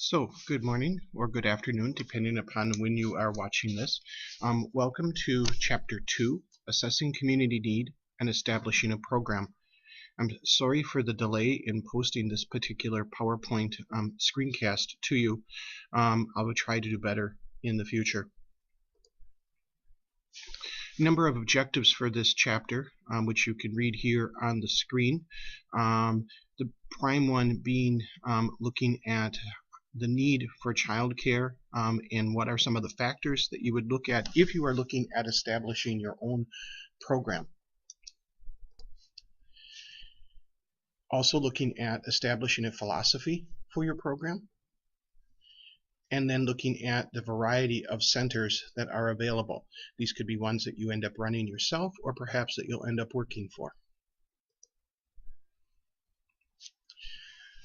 So, good morning or good afternoon, depending upon when you are watching this. Welcome to Chapter 2, Assessing Community Need and Establishing a Program. I'm sorry for the delay in posting this particular PowerPoint screencast to you. I will try to do better in the future. Number of objectives for this chapter, which you can read here on the screen. The prime one being looking at the need for childcare and what are some of the factors that you would look at if you are looking at establishing your own program. Also looking at establishing a philosophy for your program, and then looking at the variety of centers that are available. These could be ones that you end up running yourself, or perhaps that you'll end up working for.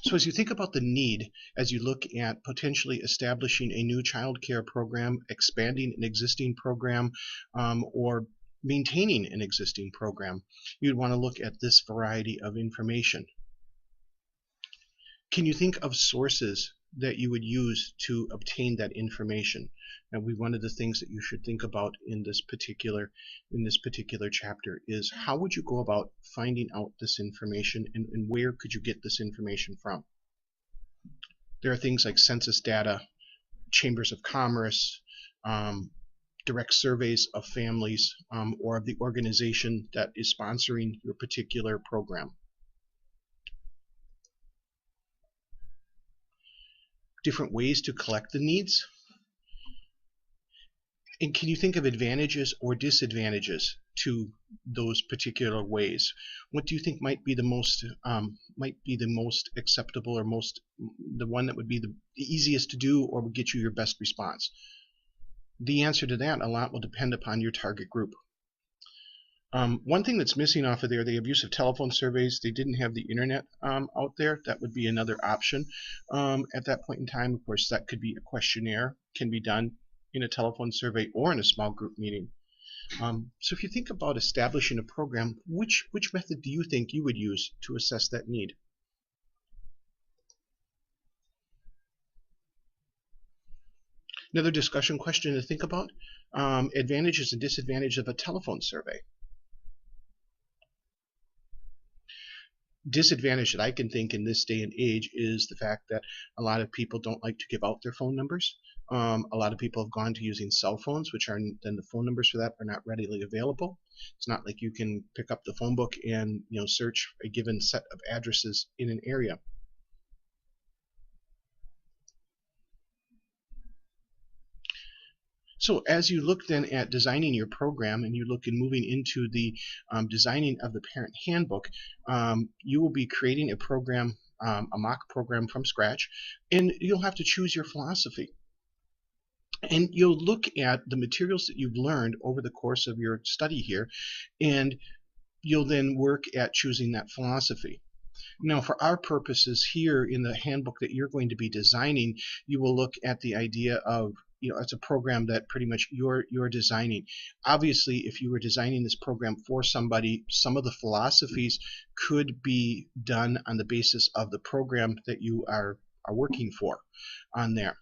So as you think about the need, as you look at potentially establishing a new child care program, expanding an existing program, or maintaining an existing program, you'd want to look at this variety of information. Can you think of sources that you would use to obtain that information? And one of the things that you should think about in this particular chapter is how would you go about finding out this information, and where could you get this information from? There are things like census data, chambers of commerce, direct surveys of families, or of the organization that is sponsoring your particular program. Different ways to collect the needs. And can you think of advantages or disadvantages to those particular ways? What do you think might be the most acceptable, or the one that would be the easiest to do, or would get you your best response? The answer to that a lot will depend upon your target group. One thing that's missing off of there, they have use of telephone surveys. They didn't have the internet out there. That would be another option at that point in time. Of course, that could be a questionnaire, can be done in a telephone survey or in a small group meeting. So if you think about establishing a program, which method do you think you would use to assess that need? Another discussion question to think about, advantages and disadvantages of a telephone survey. Disadvantage that I can think in this day and age is the fact that a lot of people don't like to give out their phone numbers. A lot of people have gone to using cell phones, which are then the phone numbers for that are not readily available. It's not like you can pick up the phone book and search a given set of addresses in an area. So as you look then at designing your program, and you look in moving into the designing of the parent handbook, you will be creating a program, a mock program from scratch, and you'll have to choose your philosophy. And you'll look at the materials that you've learned over the course of your study here, and you'll then work at choosing that philosophy. Now, for our purposes here in the handbook that you're going to be designing, you will look at the idea of, it's a program that pretty much you're designing. Obviously, if you were designing this program for somebody, some of the philosophies could be done on the basis of the program that you are working for on there.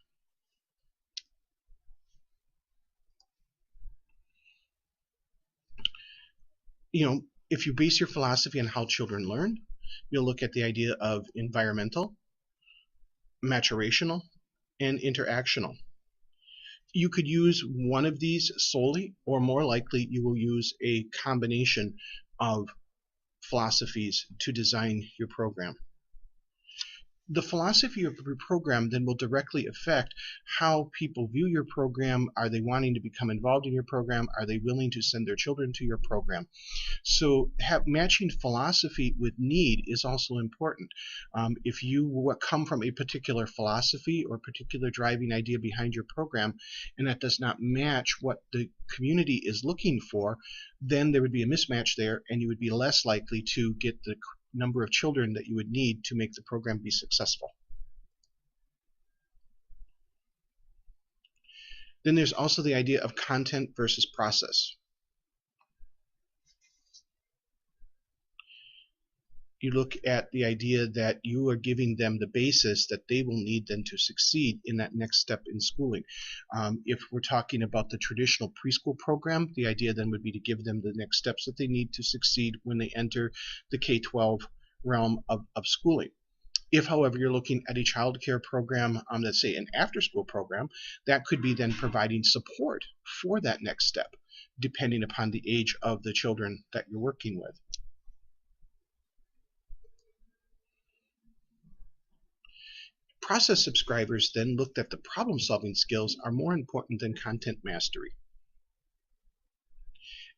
If you base your philosophy on how children learn, you'll look at the idea of environmental, maturational, and interactional. You could use one of these solely, or more likely you will use a combination of philosophies to design your program. The philosophy of your program then will directly affect how people view your program. Are they wanting to become involved in your program? Are they willing to send their children to your program? So matching philosophy with need is also important. If you come from a particular philosophy or particular driving idea behind your program, and that does not match what the community is looking for, then there would be a mismatch there, and you would be less likely to get the number of children that you would need to make the program be successful. Then there's also the idea of content versus process. You look at the idea that you are giving them the basis that they will need then to succeed in that next step in schooling. If we're talking about the traditional preschool program, the idea then would be to give them the next steps that they need to succeed when they enter the K-12 realm of schooling. If, however, you're looking at a child care program, let's say an after-school program, that could be then providing support for that next step, depending upon the age of the children that you're working with. Process subscribers then looked at the problem-solving skills are more important than content mastery.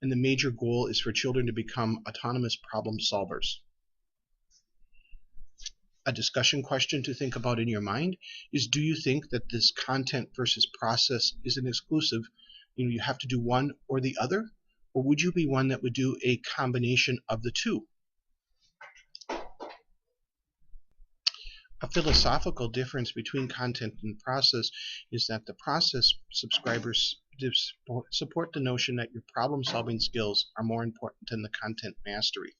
And the major goal is for children to become autonomous problem solvers. A discussion question to think about in your mind is, do you think that this content versus process is an exclusive? You have to do one or the other? Or would you be one that would do a combination of the two? A philosophical difference between content and process is that the process subscribers support the notion that your problem-solving skills are more important than the content mastery.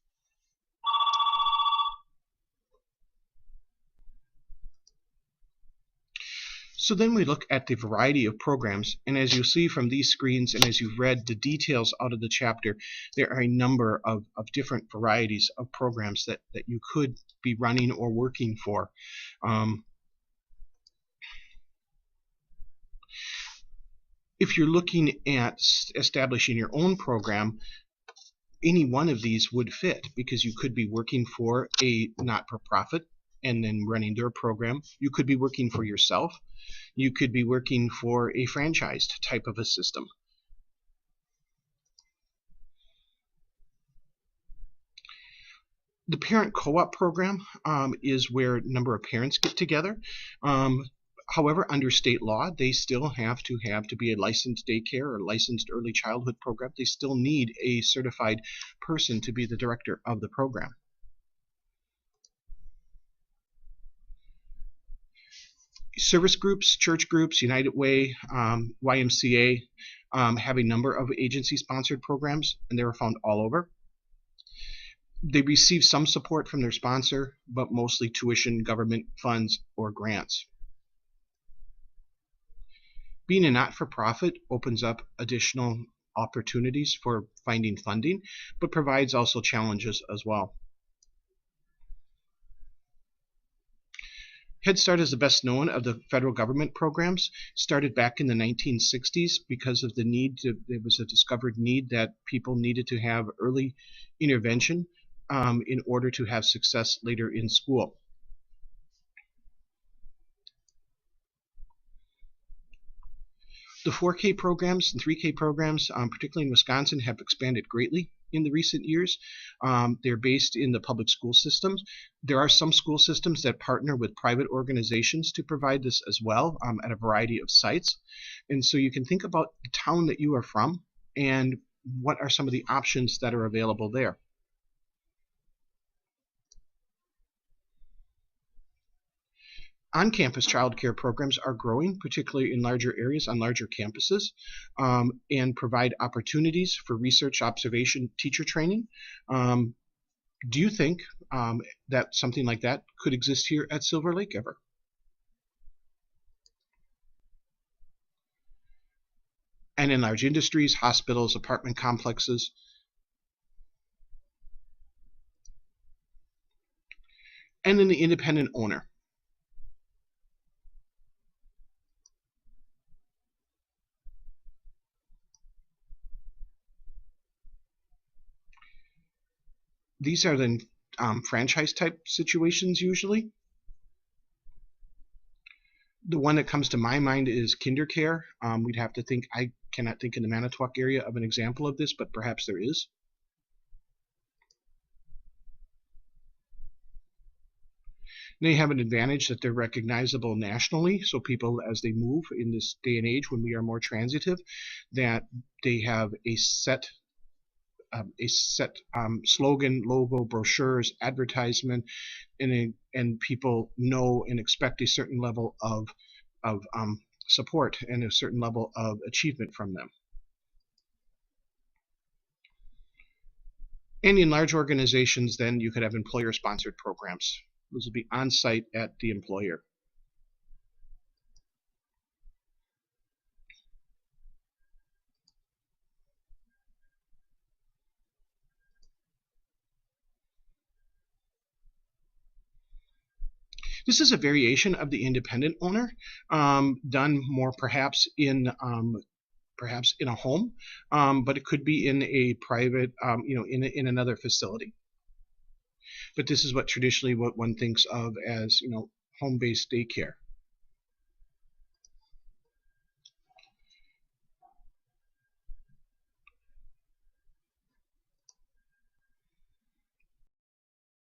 So then we look at the variety of programs, and as you see from these screens and as you've read the details out of the chapter, there are a number of different varieties of programs that you could be running or working for. If you're looking at establishing your own program, any one of these would fit, because you could be working for a not-for-profit and then running their program. You could be working for yourself. You could be working for a franchised type of a system. The parent co-op program is where a number of parents get together. However, under state law, they still have to be a licensed daycare or licensed early childhood program. They still need a certified person to be the director of the program. Service groups, church groups, United Way, YMCA have a number of agency-sponsored programs, and they are found all over. They receive some support from their sponsor, but mostly tuition, government funds, or grants. Being a not-for-profit opens up additional opportunities for finding funding, but provides also challenges as well. Head Start is the best known of the federal government programs. Started back in the 1960s because of the need there was a discovered need that people needed to have early intervention in order to have success later in school. The 4K programs and 3K programs, particularly in Wisconsin, have expanded greatly in the recent years. They're based in the public school systems. There are some school systems that partner with private organizations to provide this as well at a variety of sites. And so you can think about the town that you are from and what are some of the options that are available there. On-campus child care programs are growing, particularly in larger areas on larger campuses, and provide opportunities for research, observation, teacher training. Do you think that something like that could exist here at Silver Lake ever? And in large industries, hospitals, apartment complexes. And in the independent owner. These are then franchise type situations usually. The one that comes to my mind is KinderCare. We'd have to think, I cannot think in the Manitowoc area of an example of this, but perhaps there is. They have an advantage that they're recognizable nationally, so people, as they move in this day and age when we are more transitive, that they have a set slogan, logo, brochures, advertisement, and people know and expect a certain level of support and a certain level of achievement from them. And in large organizations, then you could have employer-sponsored programs. Those will be on-site at the employer. This is a variation of the independent owner, done more perhaps in a home, but it could be in a private, in another facility. But this is what traditionally what one thinks of as home-based daycare.